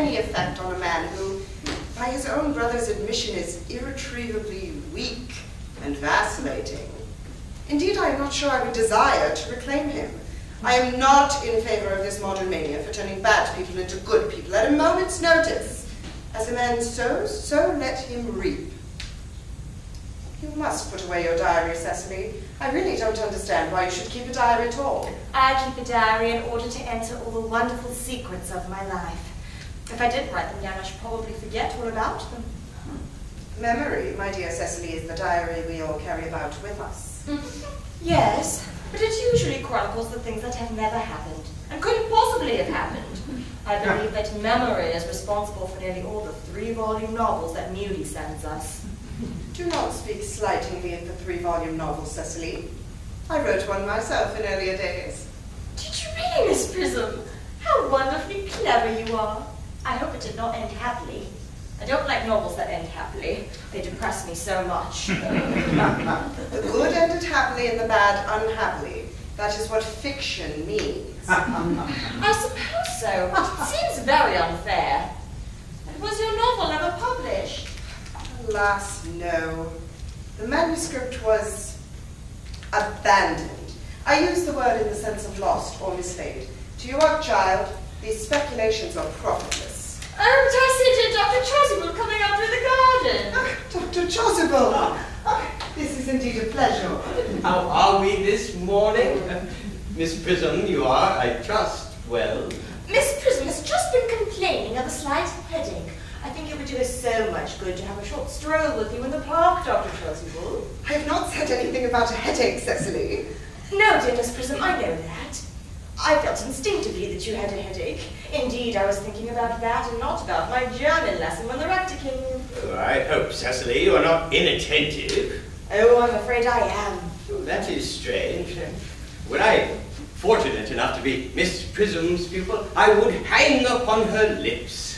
any effect on a man who, by his own brother's admission, is irretrievably weak and vacillating. Indeed, I am not sure I would desire to reclaim him. I am not in favor of this modern mania for turning bad people into good people at a moment's notice. As a man sows, so let him reap. You must put away your diary, Cecily. I really don't understand why you should keep a diary at all. I keep a diary in order to enter all the wonderful secrets of my life. If I didn't write them down, I should probably forget all about them. Memory, my dear Cecily, is the diary we all carry about with us. Yes, but it usually chronicles the things that have never happened and couldn't possibly have happened. I believe that memory is responsible for nearly all the 3-volume novels that Moody sends us. Do not speak slightingly of the 3-volume novel, Cecily. I wrote one myself in earlier days. Did you really, Miss Prism? How wonderfully clever you are. I hope it did not end happily. I don't like novels that end happily. They depress me so much. The good ended happily and the bad unhappily. That is what fiction means. I suppose so, but it seems very unfair. And was your novel ever published? Alas, no. The manuscript was abandoned. I use the word in the sense of lost or mislaid. To you, our child, these speculations are profitless. Oh, but I see Dr. Chasuble coming up through the garden. Dr. Chasuble! This is indeed a pleasure. How are we this morning? Miss Prism, you are, I trust, well. Miss Prism has just been complaining of a slight headache. I think it would do us so much good to have a short stroll with you in the park, Dr. Chasuble. I have not said anything about a headache, Cecily. No, dear Miss Prism, I know that. I felt instinctively that you had a headache. Indeed, I was thinking about that and not about my German lesson when the rector came in. Oh, I hope, Cecily, you are not inattentive. Oh, I'm afraid I am. Oh, that is strange. Were I fortunate enough to be Miss Prism's pupil, I would hang upon her lips.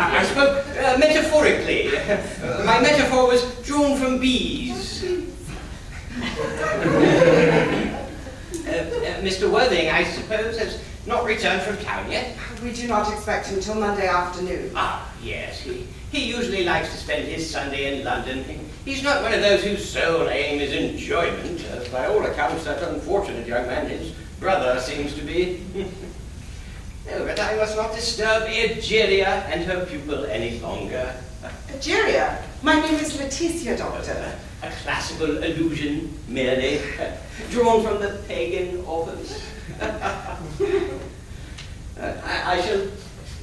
I spoke metaphorically. My metaphor was drawn from bees. Mr. Worthing, I suppose, has not returned from town yet? We do not expect him till Monday afternoon. Ah, yes. He usually likes to spend his Sunday in London. He's not one of those whose sole aim is enjoyment. By all accounts, that unfortunate young man, his brother, seems to be. No, but I must not disturb Egeria and her pupil any longer. Egeria? My name is Leticia, Doctor. A classical allusion, merely, drawn from the pagan authors. I shall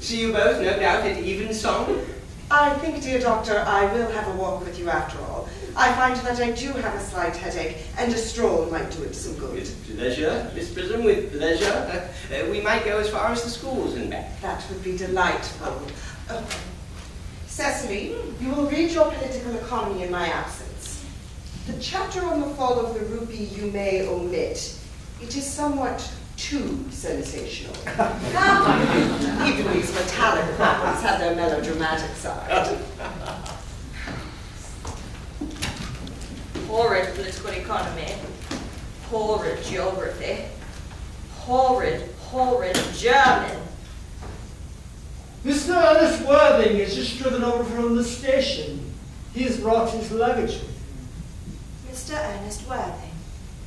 see you both, no doubt, at evensong. I think, dear Doctor, I will have a walk with you after all. I find that I do have a slight headache, and a stroll might do it some good. With pleasure, Miss Prism, with pleasure. We might go as far as the schools and back. That would be delightful. Cecily, you will read your political economy in my absence. The chapter on the fall of the rupee you may omit. It is somewhat too sensational. Even these metallic problems have their melodramatic side. Horrid political economy. Horrid geography. Horrid German. Mr. Ernest Worthing has just driven over from the station. He has brought his luggage with him. Mr. Ernest Worthing,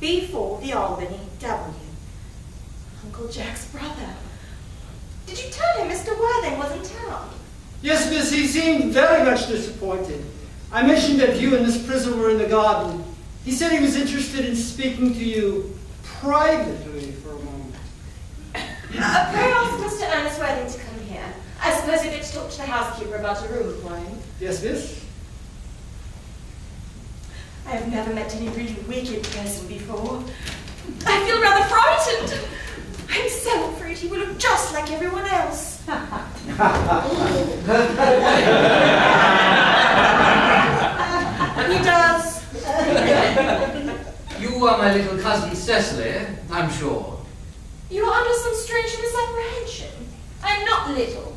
B4 the Albany W. Uncle Jack's brother. Did you tell him Mr. Worthing was in town? Yes, miss, he seemed very much disappointed. I mentioned that you and Miss Prism were in the garden. He said he was interested in speaking to you privately for a moment. Pray ask Mr. Ernest Worthing to come here. I suppose you're going to talk to the housekeeper about a room for him. Yes, miss? I have never met any really wicked person before. I feel rather frightened. I'm so afraid he will look just like everyone else. He does. You are my little cousin Cecily, I'm sure. You are under some strange misapprehension. I'm not little.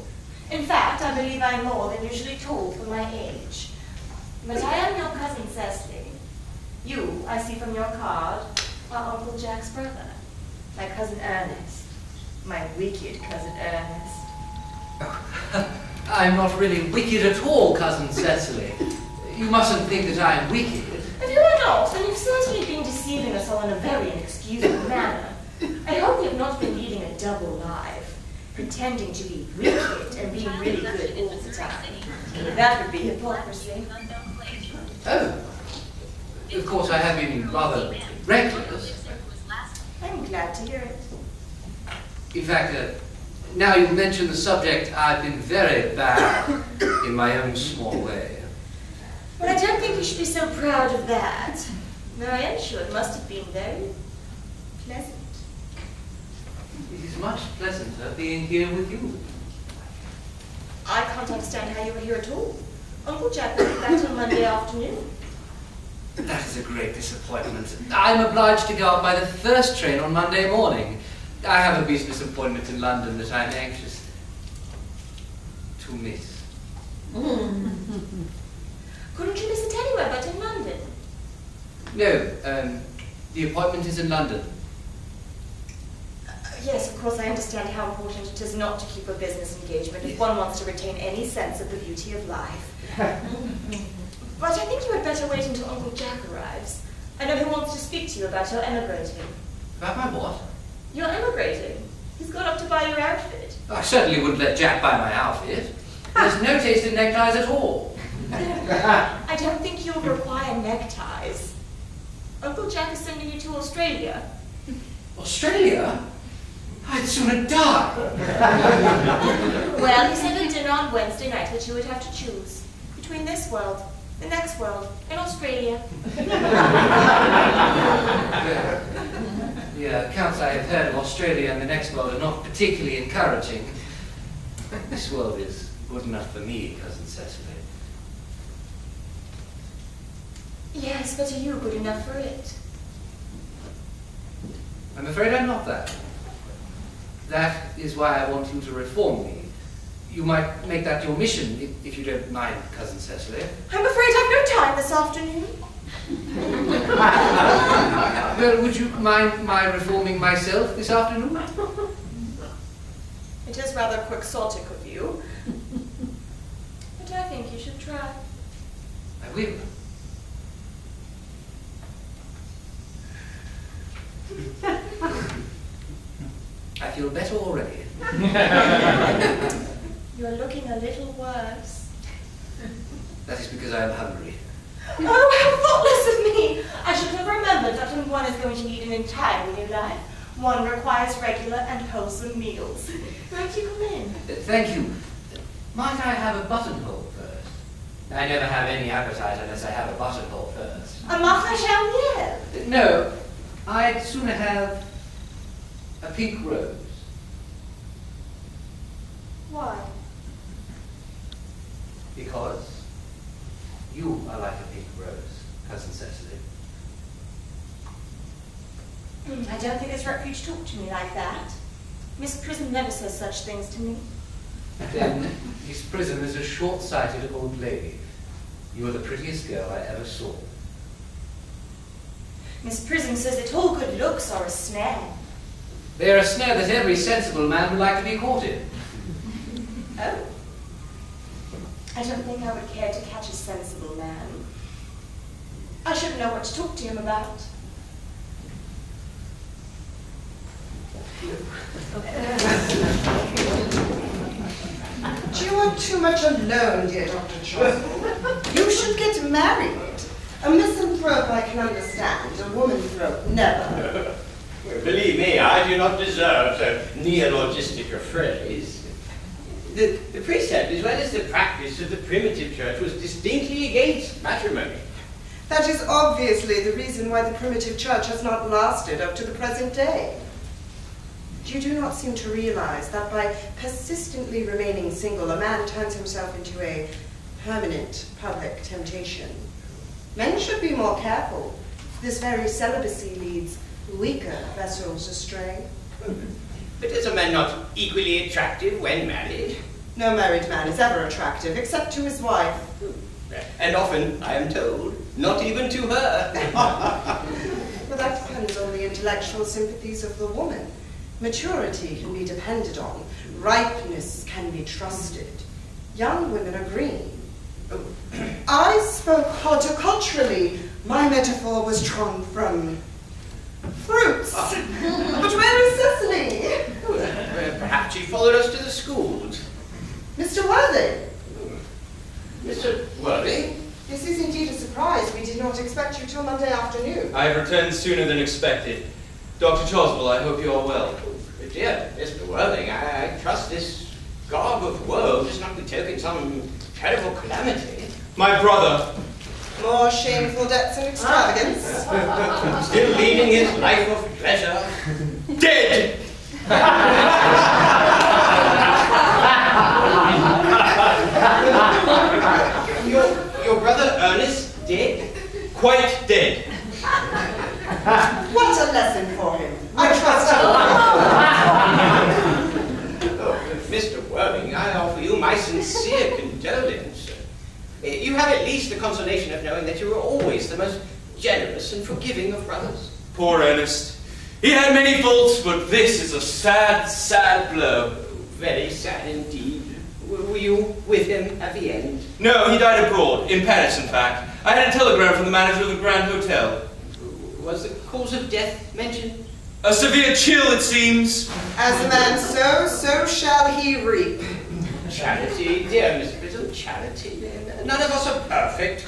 In fact, I believe I'm more than usually tall for my age. But I am your cousin Cecily. You, I see from your card, are Uncle Jack's brother. My cousin Ernest. My wicked cousin Ernest. I'm not really wicked at all, Cousin Cecily. You mustn't think that I am wicked. If you are not, then you've certainly been deceiving us all in a very inexcusable manner. I hope you have not been leading a double life, pretending to be wicked and being really good all the time. That would be hypocrisy. Oh, of course I have been rather reckless. I'm glad to hear it. In fact, now you mention the subject, I've been very bad in my own small way. Well, I don't think you should be so proud of that. Though I am sure it must have been very pleasant. It is much pleasanter being here with you. I can't understand how you were here at all. Uncle Jack will be back till Monday afternoon. That is a great disappointment. I'm obliged to go out by the first train on Monday morning. I have a business appointment in London that I'm anxious to miss. Couldn't you miss it anywhere but in London? No, the appointment is in London. Yes, of course, I understand how important it is not to keep a business engagement if one wants to retain any sense of the beauty of life. But I think you had better wait until Uncle Jack arrives. I know he wants to speak to you about your emigrating. About my what? You're emigrating. He's gone up to buy your outfit. I certainly wouldn't let Jack buy my outfit. There's no taste in neckties at all. I don't think you'll require neckties. Uncle Jack is sending you to Australia. Australia? I'd sooner die. Well, he said at dinner on Wednesday night that you would have to choose between this world, the next world, and Australia. The accounts I have heard of Australia and the next world are not particularly encouraging. This world is good enough for me, Cousin Cecily. Yes, but are you good enough for it? I'm afraid I'm not that. That is why I want you to reform me. You might make that your mission, if you don't mind, Cousin Cecily. I'm afraid I've no time this afternoon. Well, would you mind my reforming myself this afternoon? It is rather quixotic of you. But I think you should try. I will. I feel better already. You're looking a little worse. That is because I am hungry. Oh, how thoughtless of me! I should have remembered that when one is going to lead an entirely new life, one requires regular and wholesome meals. Won't you come in? Thank you. Might I have a buttonhole first? I never have any appetite unless I have a buttonhole first. A marche No, I'd sooner have a pink rose. Why? Because you are like a pink rose, Cousin Cecily. I don't think it's right for you to talk to me like that. Miss Prism never says such things to me. Then Miss Prism is a short-sighted old lady. You are the prettiest girl I ever saw. Miss Prism says that all good looks are a snare. They are a snare that every sensible man would like to be caught in. Oh. I don't think I would care to catch a sensible man. I shouldn't know what to talk to him about. You are too much alone, dear Dr. Choswell. You should get married. A misanthrope I can understand, a womanthrope never. Well, believe me, I do not deserve so neologistic a phrase. The precept, as well as the practice of the primitive church, was distinctly against matrimony. That is obviously the reason why the primitive church has not lasted up to the present day. You do not seem to realize that by persistently remaining single, a man turns himself into a permanent public temptation. Men should be more careful. This very celibacy leads weaker vessels astray. But is a man not equally attractive when married? No married man is ever attractive, except to his wife. And often, I am told, not even to her. But that depends on the intellectual sympathies of the woman. Maturity can be depended on. Ripeness can be trusted. Young women are green. I spoke horticulturally. My metaphor was drawn from fruits. But where is Cecily? Perhaps she followed us to the schools. Mr. Worthing? Mr. Worthing? This is indeed a surprise. We did not expect you till Monday afternoon. I have returned sooner than expected. Dr. Choswell, I hope you are well. Dear Mr. Worthing, I trust this garb of woe does not betoken some terrible calamity. My brother. More shameful debts and extravagance. Still leading his life of pleasure. Dead! Your brother Ernest dead? Quite dead. What a lesson for him. I trust Mr. Worthing, I offer you my sincere condolence. You have at least the consolation of knowing that you were always the most generous and forgiving of brothers. Poor Earnest. He had many faults, but this is a sad, sad blow. Very sad indeed. Were you with him at the end? No, he died abroad, in Paris, in fact. I had a telegram from the manager of the Grand Hotel. Was the cause of death mentioned? A severe chill, it seems. As a man sows, so shall he reap. Charity, dear Miss Brittle, charity. None of us are perfect.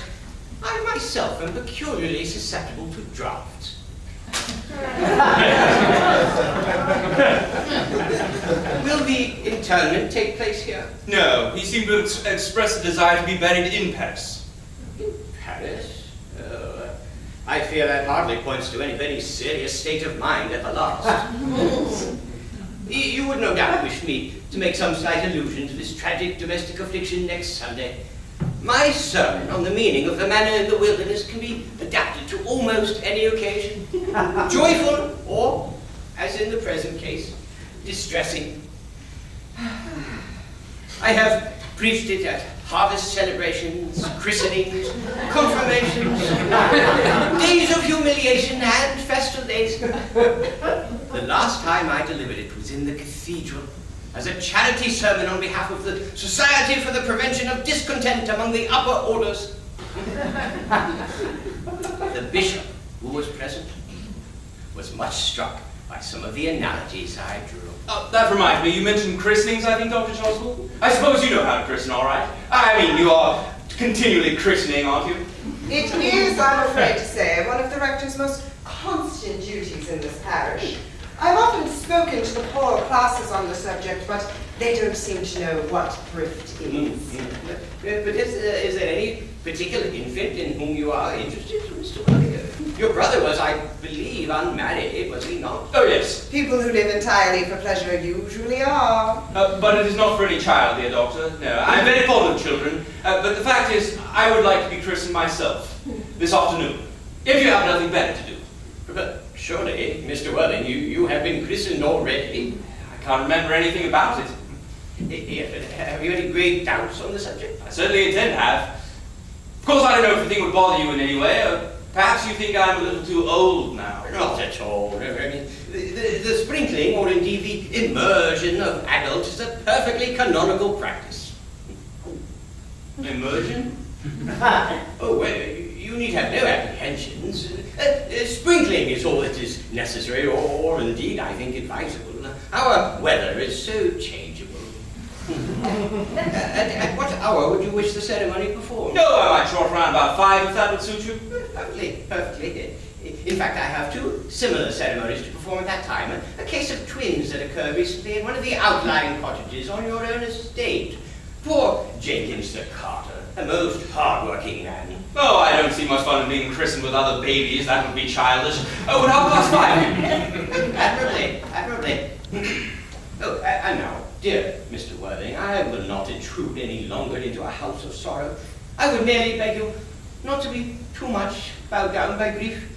I myself am peculiarly susceptible to drafts. Will the interment take place here? No, he seemed to express a desire to be buried in Paris. In Paris? I fear that hardly points to any very serious state of mind at the last. You would no doubt wish me to make some slight allusion to this tragic domestic affliction next Sunday. My sermon on the meaning of the manna in the wilderness can be adapted to almost any occasion. Joyful or, as in the present case, distressing. I have preached it at harvest celebrations, christenings, confirmations, days of humiliation and festal days. The last time I delivered it was in the cathedral as a charity sermon on behalf of the Society for the Prevention of Discontent among the Upper Orders. The bishop, who was present, was much struck by some of the analogies I drew. That reminds me, you mentioned christenings, I think, Dr. Choswell? I suppose you know how to christen, all right? I mean, you are continually christening, aren't you? It is, I'm afraid to say, one of the rector's most constant duties in this parish. I've often spoken to the poorer classes on the subject, but they don't seem to know what thrift is. But is there any particular infant in whom you are interested, Mr. Worthing? Your brother was, I believe, unmarried, was he not? Oh, yes. People who live entirely for pleasure usually are. But it is not for any child, dear doctor. No, I'm very fond of children. But the fact is, I would like to be christened myself this afternoon, if you have nothing better to do. But surely, Mr. Worthing, you have been christened already. I can't remember anything about it. Have you any great doubts on the subject? I certainly intend to have. Of course, I don't know if the thing would bother you in any way. Perhaps you think I'm a little too old now. Not at all. I mean, the sprinkling, or indeed the immersion of adults, is a perfectly canonical practice. Immersion? Oh, well, you need have no apprehensions. Sprinkling is all that is necessary, or indeed, I think, advisable. Our weather is so changeable. At what hour would you wish the ceremony performed? No, I might trot around about 5 if that would suit you. Perfectly. In fact, I have two similar ceremonies to perform at that time. A case of twins that occurred recently in one of the outlying cottages on your own estate. Poor Jenkins the carter, a most hard-working man. Oh, I don't see much fun in being christened with other babies. That would be childish. Oh, would 5:30? Admirably. Oh, and now, dear Mr. Worthing, I will not intrude any longer into a house of sorrow. I would merely beg you not to be too much bowed down by grief.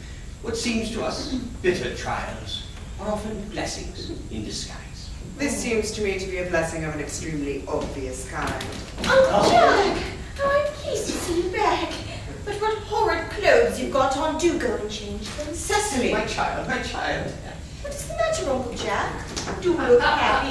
What seems to us bitter trials are often blessings in disguise. This seems to me to be a blessing of an extremely obvious kind. Uncle Jack! Oh, I'm pleased to see you back. But what horrid clothes you've got on. Do go and change them. Cecily! My child, my child. What is the matter, Uncle Jack? Do look happy.